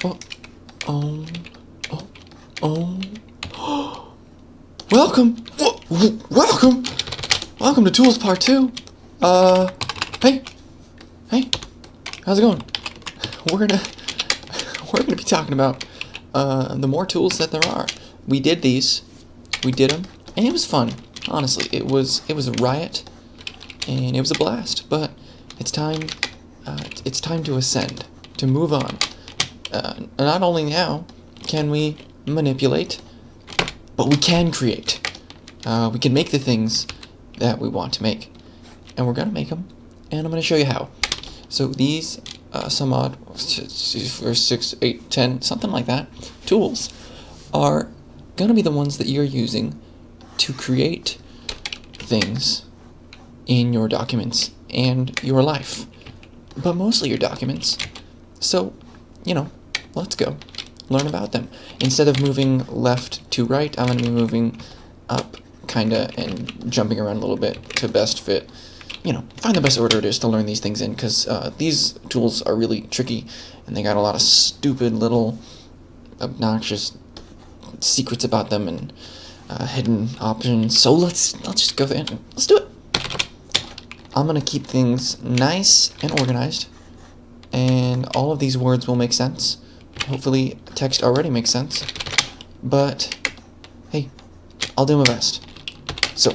Oh, oh, oh, oh. Welcome! Welcome! Welcome to Tools Part 2. Hey. Hey. How's it going? We're gonna be talking about, the more tools that there are. We did these. We did them. And it was fun. Honestly, it was a riot. And it was a blast. But it's time to ascend. To move on. Not only now can we manipulate, but we can create. We can make the things that we want to make. And we're going to make them, and I'm going to show you how. So these, some odd, 6, 8, 10, something like that, tools are going to be the ones that you're using to create things in your documents and your life. But mostly your documents. So, you know, let's go learn about them. Instead of moving left to right, I'm going to be moving up, kinda, and jumping around a little bit to best fit. You know, find the best order it is to learn these things in, because these tools are really tricky, and they got a lot of stupid little obnoxious secrets about them and hidden options. So let's just go there and let's do it. I'm gonna keep things nice and organized, and all of these words will make sense. Hopefully text already makes sense, but hey, I'll do my best. So,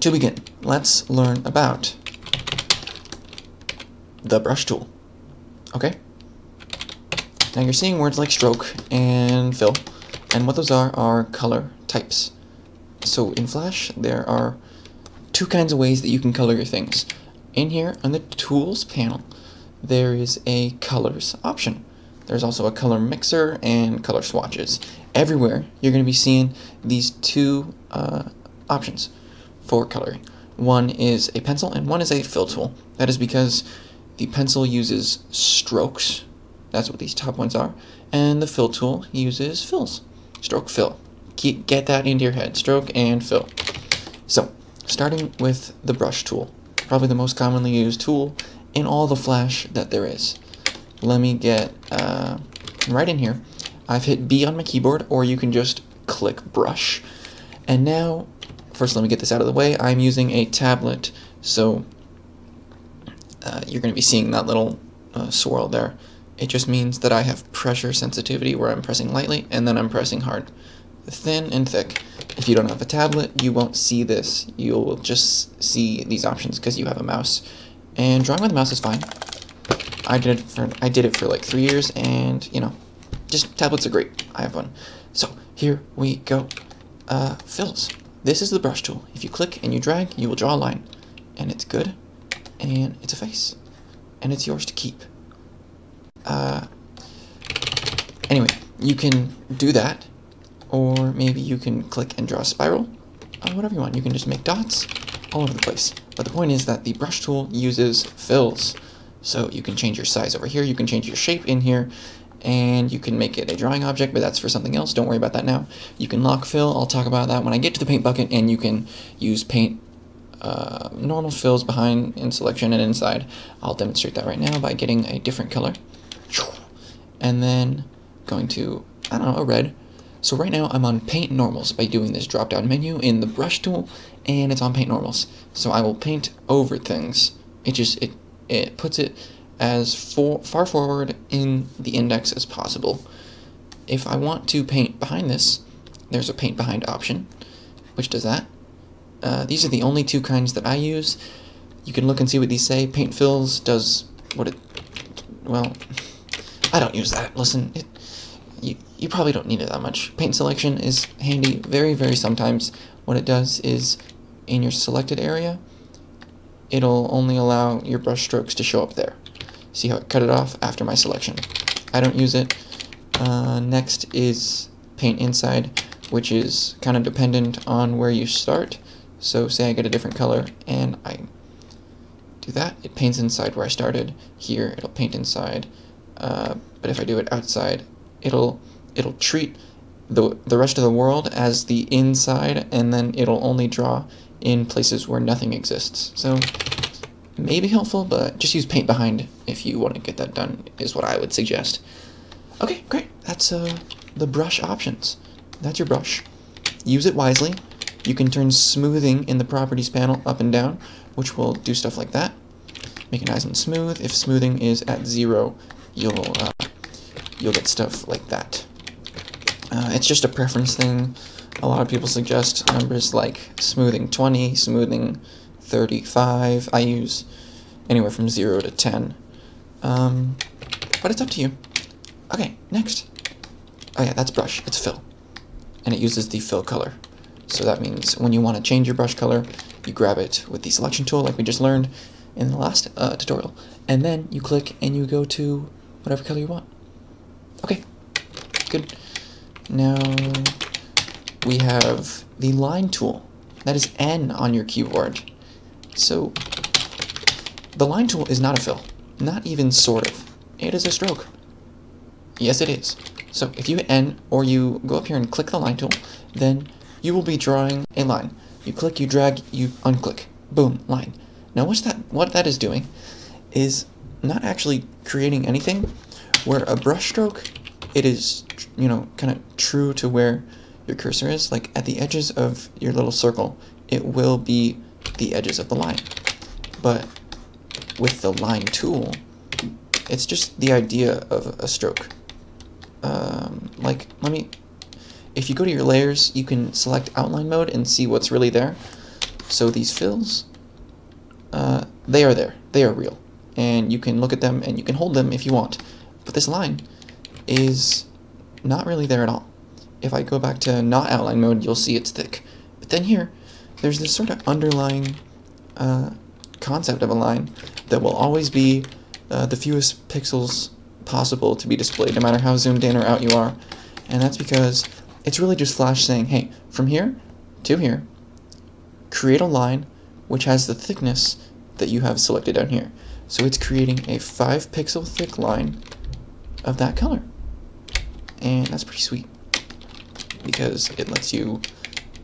to begin, let's learn about the brush tool, okay? Now you're seeing words like stroke and fill, and what those are color types. So in Flash, there are two kinds of ways that you can color your things. In here, on the Tools panel, there is a colors option. There's also a color mixer and color swatches. Everywhere, you're going to be seeing these two options for coloring. One is a pencil and one is a fill tool. That is because the pencil uses strokes. That's what these top ones are. And the fill tool uses fills. Stroke, fill. Get that into your head. Stroke and fill. So, starting with the brush tool. Probably the most commonly used tool in all the Flash that there is. Let me get right in here. I've hit B on my keyboard, or you can just click brush. And now, first let me get this out of the way. I'm using a tablet, so you're going to be seeing that little swirl there. It just means that I have pressure sensitivity where I'm pressing lightly and then I'm pressing hard. Thin and thick. If you don't have a tablet, you won't see this. You'll just see these options because you have a mouse. And drawing with a mouse is fine. I did it for like 3 years, and you know, just tablets are great. I have one. So here we go. Fills. This is the brush tool. If you click and you drag, you will draw a line, and it's good, and it's a face, and it's yours to keep. Anyway, you can do that, or maybe you can click and draw a spiral, whatever you want. You can just make dots all over the place. But the point is that the brush tool uses fills. So you can change your size over here, you can change your shape in here, and you can make it a drawing object, but that's for something else. Don't worry about that now. You can lock fill. I'll talk about that when I get to the paint bucket, and you can use paint normal fills behind in selection and inside. I'll demonstrate that right now by getting a different color. And then going to, I don't know, a red. So right now I'm on paint normals by doing this drop down menu in the brush tool, and it's on paint normals. So I will paint over things. It puts it as far forward in the index as possible. If I want to paint behind this, there's a paint behind option, which does that. These are the only two kinds that I use. You can look and see what these say. Paint fills does what it, well, I don't use that. Listen, you probably don't need it that much. Paint selection is handy very, very sometimes. What it does is, in your selected area, it'll only allow your brush strokes to show up there. See how it cut it off after my selection. I don't use it. Next is paint inside, which is kind of dependent on where you start. So say I get a different color and I do that, it paints inside where I started. Here it'll paint inside, but if I do it outside, it'll treat the rest of the world as the inside, and then it'll only draw in places where nothing exists. So may be helpful, but just use paint behind if you want to get that done, is what I would suggest. Okay, great. That's the brush options. That's your brush. Use it wisely. You can turn smoothing in the properties panel up and down, which will do stuff like that. Make it nice and smooth. If smoothing is at 0, you'll get stuff like that. It's just a preference thing. A lot of people suggest numbers like smoothing 20, smoothing 35. I use anywhere from 0 to 10. But it's up to you. Okay, next. Oh yeah, that's brush. It's fill. And it uses the fill color. So that means when you want to change your brush color, you grab it with the selection tool like we just learned in the last tutorial. And then you click and you go to whatever color you want. Okay, good. Now we have the line tool. That is N on your keyboard. So the line tool is not a fill. Not even sort of. It is a stroke. Yes, it is. So if you hit N or you go up here and click the line tool, then you will be drawing a line. You click, you drag, you unclick. Boom, line. Now what that is doing is not actually creating anything. Where a brush stroke, it is, you know, kind of true to where your cursor is. Like at the edges of your little circle, it will be the edges of the line. But with the line tool, it's just the idea of a stroke. If you go to your layers, you can select outline mode and see what's really there. So these fills, they are there. They are real. And you can look at them and you can hold them if you want. But this line is not really there at all. If I go back to not outline mode, you'll see it's thick. But then here, there's this sort of underlying concept of a line that will always be the fewest pixels possible to be displayed, no matter how zoomed in or out you are. And that's because it's really just Flash saying, hey, from here to here, create a line which has the thickness that you have selected down here. So it's creating a 5 pixel thick line of that color. And that's pretty sweet, because it lets you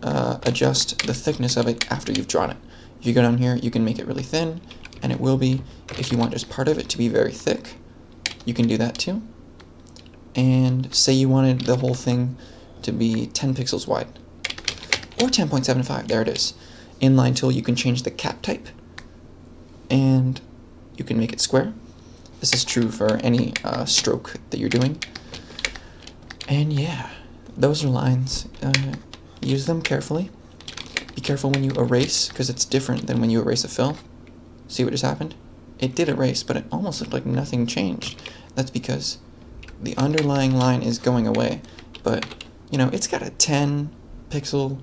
adjust the thickness of it after you've drawn it. If you go down here, you can make it really thin, and it will be. If you want just part of it to be very thick, you can do that too. And say you wanted the whole thing to be 10 pixels wide, or 10.75, there it is. In line tool, you can change the cap type, and you can make it square. This is true for any stroke that you're doing. And yeah, those are lines. Use them carefully. Be careful when you erase, because it's different than when you erase a fill. See what just happened? It did erase, but it almost looked like nothing changed. That's because the underlying line is going away, but you know, it's got a 10 pixel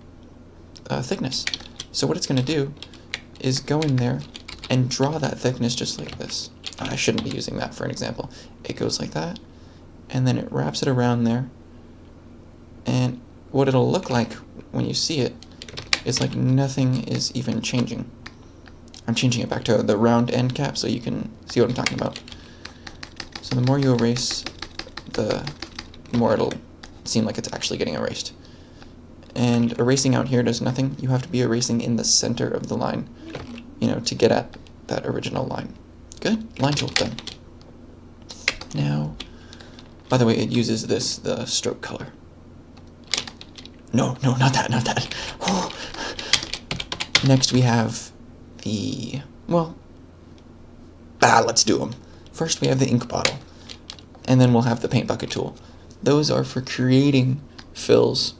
thickness. So what it's going to do is go in there and draw that thickness just like this. I shouldn't be using that for an example. It goes like that, and then it wraps it around there, and what it'll look like when you see it is like nothing is even changing. I'm changing it back to the round end cap so you can see what I'm talking about. So the more you erase, the more it'll seem like it's actually getting erased. And erasing out here does nothing. You have to be erasing in the center of the line, you know, to get at that original line. Good, line tool done. Now, by the way, it uses the stroke color. No, not that. Next we have the, let's do them. First we have the ink bottle, and then we'll have the paint bucket tool. Those are for creating fills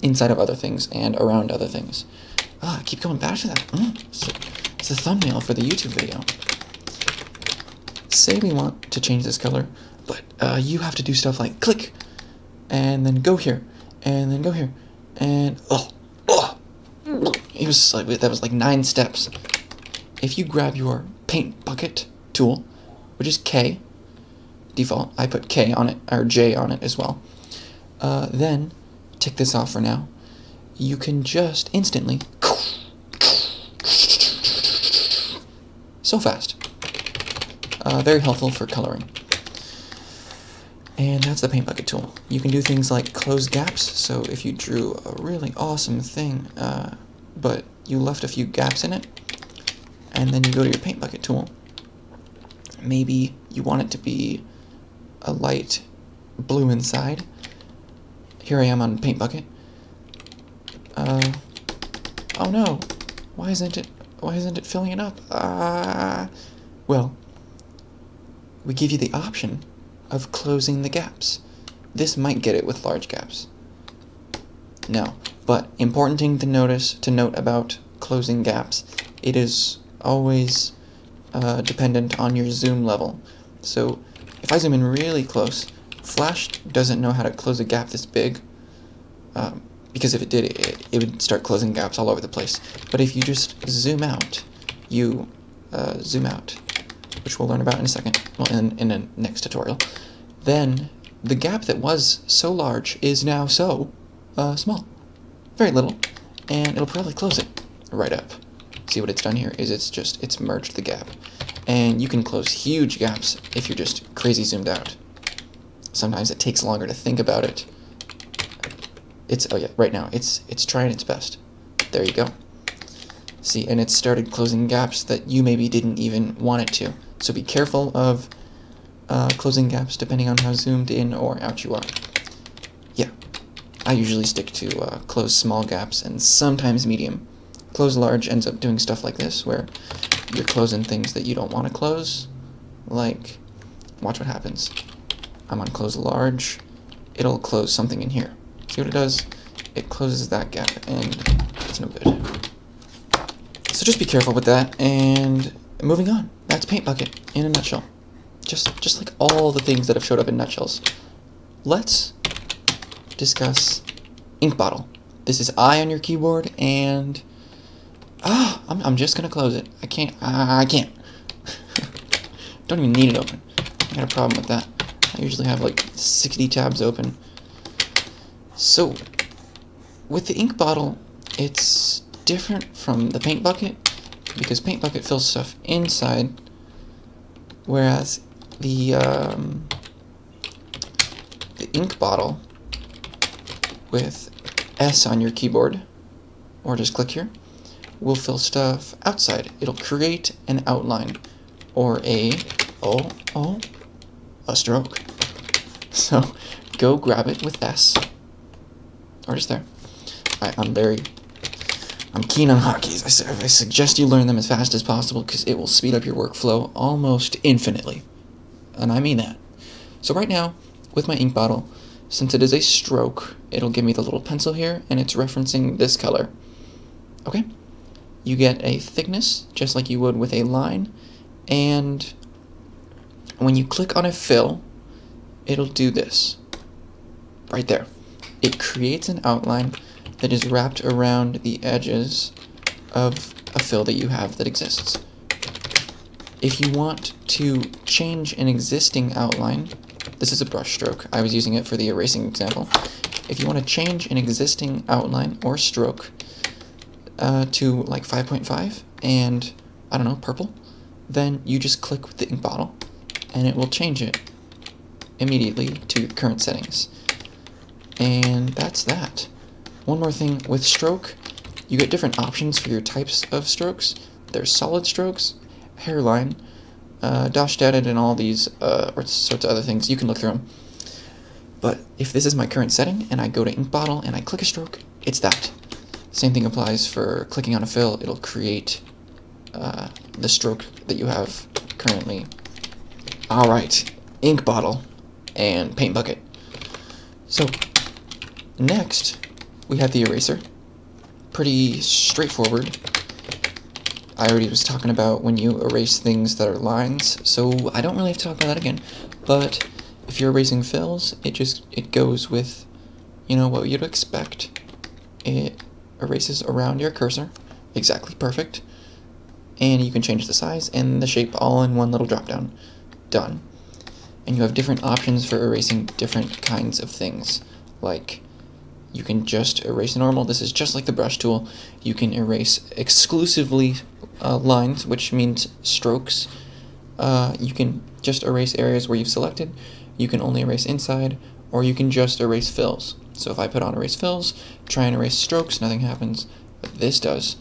inside of other things and around other things. I keep going back to that. It's a thumbnail for the YouTube video. Say we want to change this color, but you have to do stuff like click, and then go here, and then go here, and that was like 9 steps. If you grab your paint bucket tool, which is K, default, I put K on it, or J on it as well, then tick this off for now. You can just instantly, so fast, very helpful for coloring. And that's the paint bucket tool. You can do things like close gaps, so if you drew a really awesome thing, but you left a few gaps in it, and then you go to your paint bucket tool, maybe you want it to be a light blue inside. Here I am on Paint Bucket. Oh no, why isn't it filling it up? Well, we give you the option of closing the gaps. This might get it with large gaps. No, but important thing to note about closing gaps, it is always dependent on your zoom level. So if I zoom in really close, Flash doesn't know how to close a gap this big, because if it did, it would start closing gaps all over the place. But if you just zoom out, which we'll learn about in a second, well, in the next tutorial, then the gap that was so large is now so small, very little, and it'll probably close it right up. See what it's done here is it's merged the gap, and you can close huge gaps if you're just crazy zoomed out. Sometimes it takes longer to think about it. Oh yeah, right now it's trying its best. There you go. See, and it started closing gaps that you maybe didn't even want it to. So be careful of closing gaps depending on how zoomed in or out you are. Yeah, I usually stick to close small gaps and sometimes medium. Close large ends up doing stuff like this, where you're closing things that you don't want to close. Like, watch what happens. I'm on close large, it'll close something in here. See what it does? It closes that gap, and it's no good. So just be careful with that, and moving on. That's Paint Bucket in a nutshell. Just like all the things that have showed up in nutshells. Let's discuss Ink Bottle. This is I on your keyboard, and I'm just gonna close it. I can't. Don't even need it open. I got a problem with that. I usually have like 60 tabs open. So, with the Ink Bottle, it's different from the Paint Bucket, because Paint Bucket fills stuff inside, whereas the Ink Bottle, with S on your keyboard, or just click here, will fill stuff outside. It'll create an outline, or a stroke. So, go grab it with S, or just there. I'm keen on hotkeys. I suggest you learn them as fast as possible, because it will speed up your workflow almost infinitely. And I mean that. So right now, with my Ink Bottle, since it is a stroke, it'll give me the little pencil here, and it's referencing this color. Okay? You get a thickness, just like you would with a line, and when you click on a fill, it'll do this. Right there. It creates an outline that is wrapped around the edges of a fill that you have that exists. If you want to change an existing outline, this is a brush stroke. I was using it for the erasing example. If you want to change an existing outline or stroke to like 5.5 and, I don't know, purple, then you just click with the Ink Bottle and it will change it immediately to your current settings. And that's that. One more thing, with stroke, you get different options for your types of strokes. There's solid strokes, hairline, dash dotted, and all these sorts of other things. You can look through them. But if this is my current setting, and I go to Ink Bottle and I click a stroke, it's that. Same thing applies for clicking on a fill. It'll create the stroke that you have currently. Alright, Ink Bottle and Paint Bucket. So, next, we have the eraser. Pretty straightforward. I already was talking about when you erase things that are lines, so I don't really have to talk about that again. But if you're erasing fills, it goes with, you know, what you'd expect. It erases around your cursor, exactly perfect. And you can change the size and the shape all in one little drop down. Done. And you have different options for erasing different kinds of things. Like, you can just erase normal. This is just like the brush tool. You can erase exclusively lines, which means strokes. You can just erase areas where you've selected. You can only erase inside, or you can just erase fills. So if I put on erase fills, try and erase strokes, nothing happens, but this does.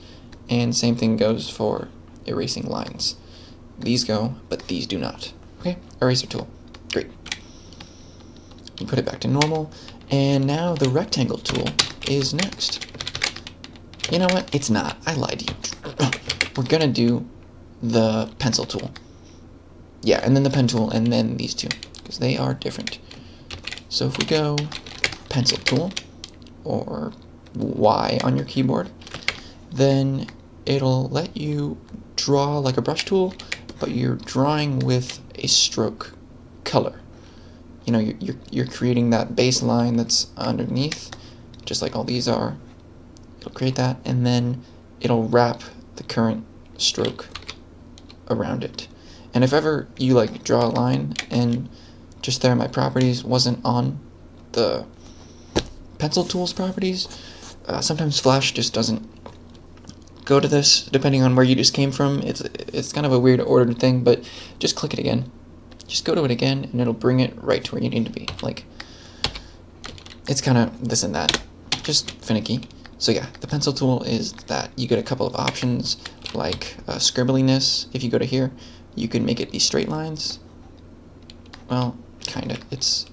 And same thing goes for erasing lines. These go, but these do not. Okay, eraser tool, great. You put it back to normal, and now the rectangle tool is next. You know what? It's not. I lied to you. We're gonna do the pencil tool. Yeah, and then the pen tool, and then these two, because they are different. So if we go pencil tool, or Y on your keyboard, then it'll let you draw like a brush tool, but you're drawing with a stroke color. You know, you're creating that baseline that's underneath, just like all these are. It'll create that, and then it'll wrap the current stroke around it. And if ever you like draw a line and just there my properties wasn't on the pencil tool's properties, sometimes Flash just doesn't go to this depending on where you just came from. It's kind of a weird ordered thing, but just click it again. Just go to it again, and it'll bring it right to where you need to be. Like, it's kind of this and that, just finicky. So yeah, the pencil tool is that you get a couple of options, like scribbliness. If you go to here, you can make it be straight lines. Well, kind of. It's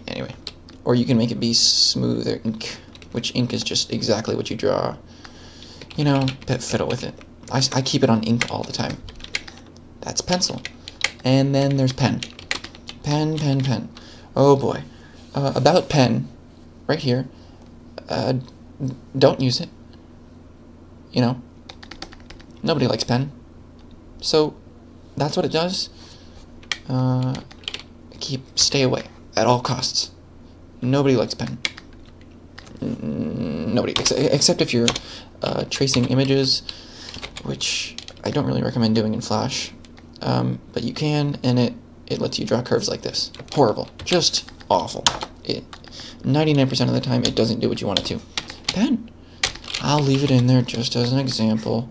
anyway. Or you can make it be smooth or ink, which ink is just exactly what you draw. You know, fiddle with it. I keep it on ink all the time. That's pencil. And then there's pen. Pen, pen, pen. Oh boy. About pen, right here. Don't use it. You know, nobody likes pen. So that's what it does. Stay away at all costs. Nobody likes pen. Nobody, except if you're tracing images, which I don't really recommend doing in Flash. But you can, and it lets you draw curves like this. Horrible. Just awful. 99% of the time, it doesn't do what you want it to. Pen. I'll leave it in there just as an example.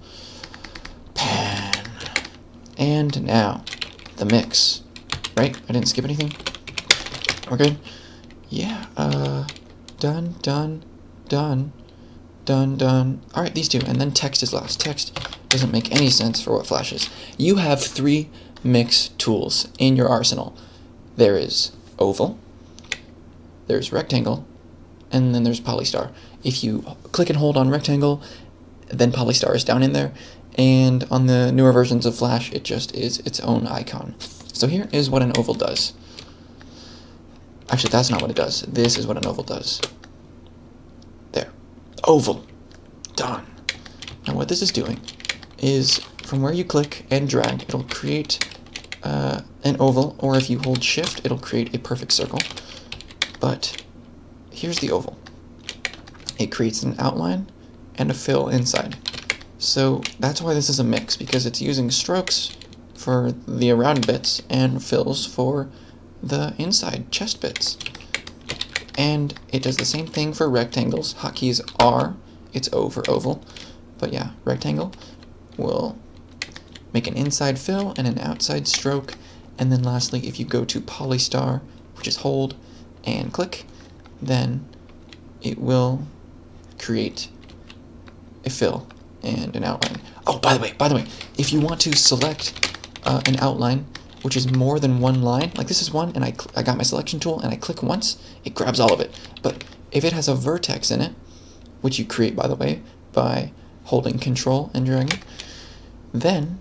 Pen. And now, the mix. Right? I didn't skip anything? We're good? Yeah, done, done, done, done, done. Alright, these two, and then text is last. Text doesn't make any sense for what Flash is. You have 3 mix tools in your arsenal. There is oval, there's rectangle, and then there's polystar. If you click and hold on rectangle, then polystar is down in there, and on the newer versions of Flash, it just is its own icon. So here is what an oval does. Actually, that's not what it does. This is what an oval does. There. Oval. Done. Now what this is doing is from where you click and drag, it'll create an oval, or if you hold shift, it'll create a perfect circle. But here's the oval. It creates an outline and a fill inside. So that's why this is a mix, because it's using strokes for the around bits and fills for the inside chest bits. And it does the same thing for rectangles. Hotkeys are, it's O for oval, but yeah, rectangle will make an inside fill and an outside stroke. And then lastly, if you go to polystar, which is hold and click, then it will create a fill and an outline. Oh, by the way, if you want to select an outline which is more than one line, like this is one, and I got my selection tool and I click once, it grabs all of it. But if it has a vertex in it, which you create, by the way, by holding Control and dragging, then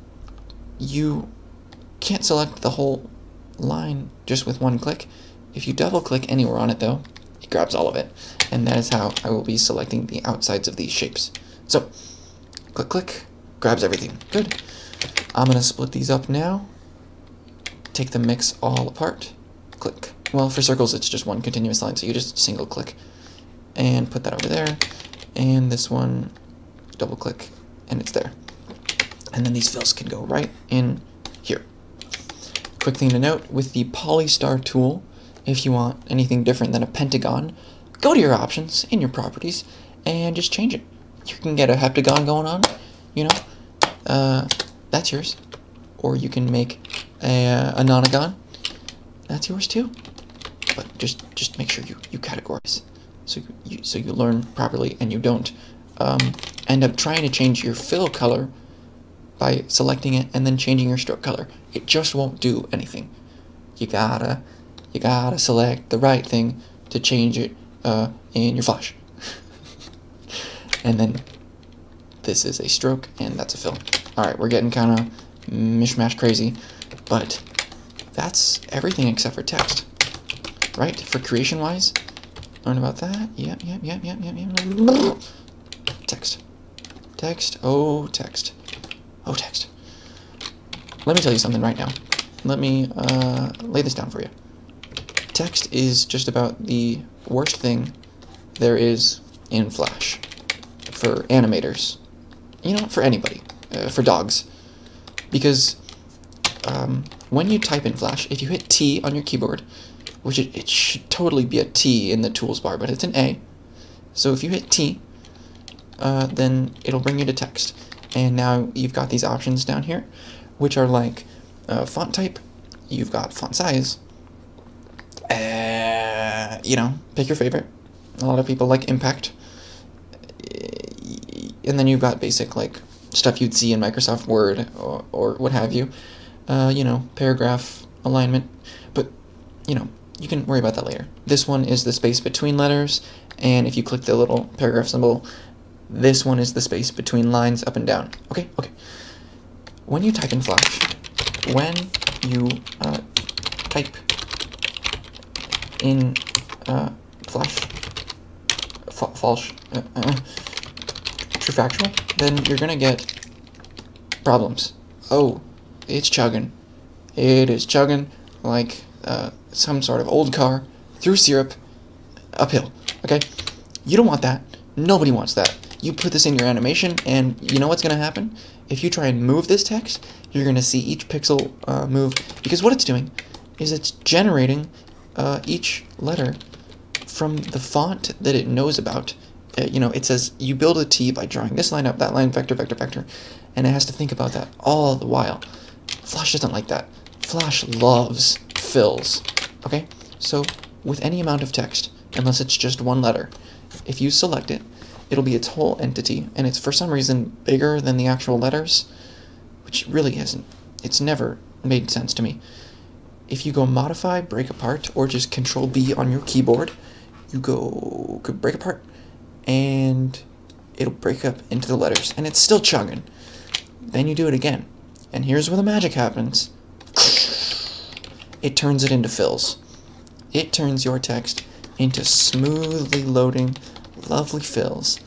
you can't select the whole line just with one click. If you double click anywhere on it though, it grabs all of it. And that is how I will be selecting the outsides of these shapes. So, click, click, grabs everything. Good. I'm gonna split these up now. Take the mix all apart. Click. Well, for circles, it's just one continuous line, so you just single click and put that over there. And this one, double click, and it's there. And then these fills can go right in here. Quick thing to note, with the polystar tool, if you want anything different than a pentagon, go to your options in your properties and just change it. You can get a heptagon going on, you know, that's yours. Or you can make a nonagon, that's yours too. But just make sure you categorize, so you learn properly and you don't end up trying to change your fill color by selecting it and then changing your stroke color. It just won't do anything. You gotta you gotta select the right thing to change it in your Flash. And then this is a stroke, and that's a fill. Alright, we're getting kind of mishmash crazy, but that's everything except for text. Right? For creation-wise, learn about that. Yep. Text. Text. Oh, text. Oh, text. Let me tell you something right now. Let me lay this down for you. Text is just about the worst thing there is in Flash. For animators. You know, for anybody. For dogs. Because when you type in Flash, if you hit T on your keyboard, which it should totally be a T in the tools bar, but it's an A. So if you hit T, then it'll bring you to text. And now you've got these options down here, which are like font type, you've got font size, you know, pick your favorite. A lot of people like Impact. And then you've got basic, like, stuff you'd see in Microsoft Word or what have you. You know, paragraph alignment. But, you know, you can worry about that later. This one is the space between letters, and if you click the little paragraph symbol, this one is the space between lines up and down. Okay? When you type in Flash, when you type in Flash, Trifactual, then you're gonna get problems. Oh, it's chugging. It is chugging like some sort of old car through syrup uphill. Okay? You don't want that. Nobody wants that. You put this in your animation, and you know what's gonna happen? If you try and move this text, you're gonna see each pixel move, because what it's doing is it's generating each letter from the font that it knows about. You know, it says you build a T by drawing this line up, that line, vector, and it has to think about that all the while. Flash doesn't like that. Flash loves fills. Okay? So, with any amount of text, unless it's just one letter, if you select it, it'll be its whole entity, and it's for some reason bigger than the actual letters, which really isn't. It's never made sense to me. If you go modify, break apart, or just Control B on your keyboard, you go break apart, and it'll break up into the letters, and it's still chugging. Then you do it again, and here's where the magic happens. It turns it into fills. It turns your text into smoothly loading, lovely fills,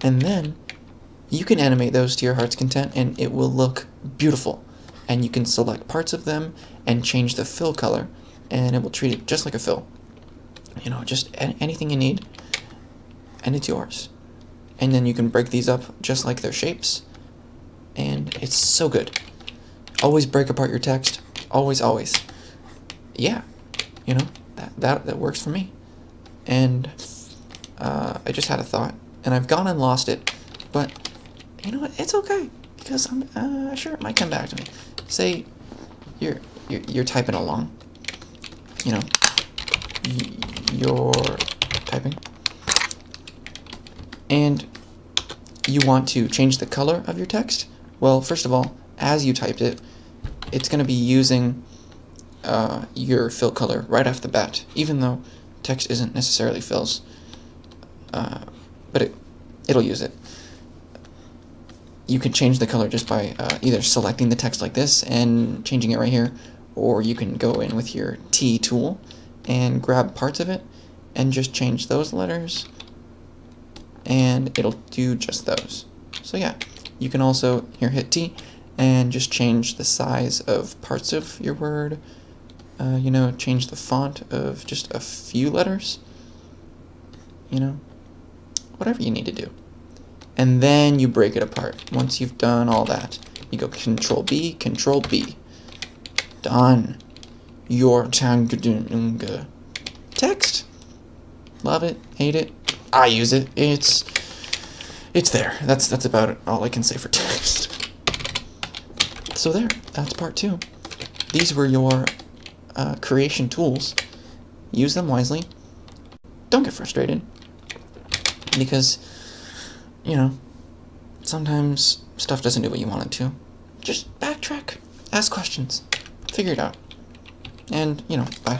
and then you can animate those to your heart's content, and it will look beautiful. And you can select parts of them and change the fill color, and it will treat it just like a fill. You know, just anything you need, and it's yours. And then you can break these up just like their shapes, and it's so good. Always break apart your text. Always. Yeah, you know, that works for me. And I just had a thought, and I've gone and lost it, but you know what? It's okay, because I'm sure it might come back to me. Say you're typing along, you know, you're typing, and you want to change the color of your text. Well, first of all, as you typed it, it's going to be using your fill color right off the bat, even though text isn't necessarily fills, but it'll use it. You can change the color just by either selecting the text like this and changing it right here, or you can go in with your T tool and grab parts of it and just change those letters, and it'll do just those. So yeah, you can also here hit T and just change the size of parts of your word, you know, change the font of just a few letters, you know, whatever you need to do. And then you break it apart. Once you've done all that, you go Control B, Control B. Done. Your Tangadunga. Text. Love it, hate it. I use it. It's there. That's about it. All I can say for text. So there. That's part 2. These were your creation tools. Use them wisely. Don't get frustrated, because, you know, sometimes stuff doesn't do what you want it to. Just backtrack. Ask questions. Figure it out. And, you know, bye.